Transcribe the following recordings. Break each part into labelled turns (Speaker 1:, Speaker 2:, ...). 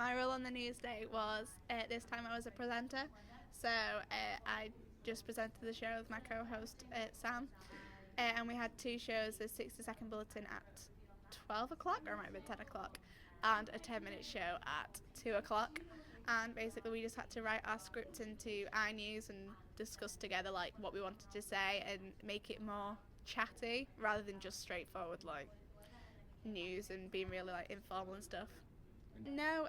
Speaker 1: My role on the news day was this time I was a presenter, so I just presented the show with my co-host Sam, and we had two shows: the 60-second bulletin at 12 o'clock, or it might have been 10 o'clock, and a 10-minute show at 2 o'clock. And basically, we just had to write our script into iNews and discuss together like what we wanted to say and make it more chatty rather than just straightforward like news and being really like informal and stuff. No,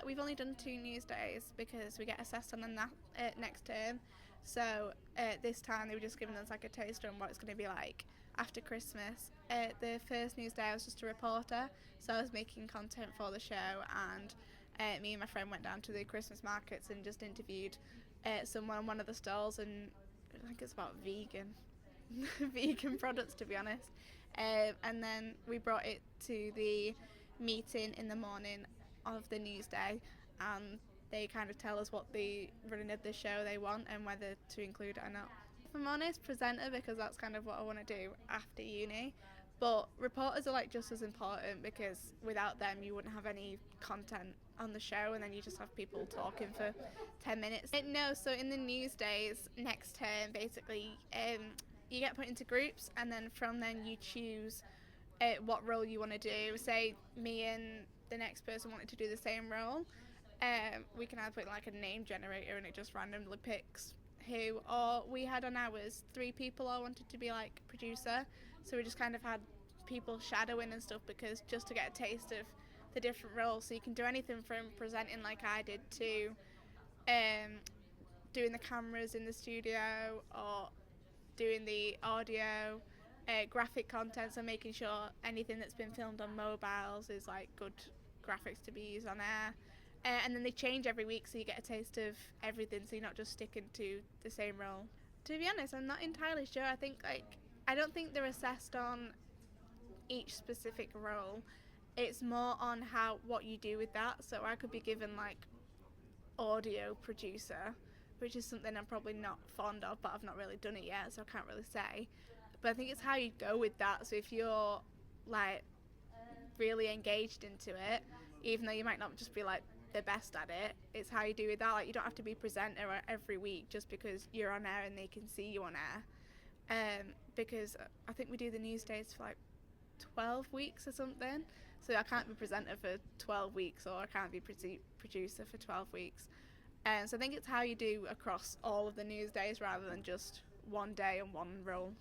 Speaker 1: we've only done 2 news days because we get assessed on them next term. So this time they were just giving us like a taster on what it's going to be like after Christmas. The first news day I was just a reporter, so I was making content for the show, and me and my friend went down to the Christmas markets and just interviewed someone on one of the stalls, and I think it's about vegan products, to be honest. And then we brought it to the meeting in the morning of the news day, and they kind of tell us what the running of the show they want and whether to include it or not. If I'm honest, presenter, because that's kind of what I want to do after uni. But reporters are like just as important, because without them you wouldn't have any content on the show, and then you just have people talking for 10 minutes. No, so in the news days next term, basically you get put into groups, and then from then you choose what role you want to do. Say me and the next person wanted to do the same role, we can either put like a name generator and it just randomly picks who, or we had on ours 3 people all wanted to be like producer, so we just kind of had people shadowing and stuff, because just to get a taste of the different roles. So you can do anything from presenting like I did to doing the cameras in the studio, or doing the audio, graphic content, so making sure anything that's been filmed on mobiles is like good graphics to be used on air. And then they change every week, so you get a taste of everything, so you're not just sticking to the same role. To be honest, I'm not entirely sure. I don't think they're assessed on each specific role. It's more on what you do with that. So I could be given like audio producer, which is something I'm probably not fond of, but I've not really done it yet, so I can't really say. But I think it's how you go with that. So if you're like really engaged into it, even though you might not just be like the best at it, it's how you do with that. Like, you don't have to be presenter every week just because you're on air and they can see you on air. Because I think we do the news days for like 12 weeks or something. So I can't be presenter for 12 weeks, or I can't be producer for 12 weeks. So I think it's how you do across all of the news days rather than just one day and one role.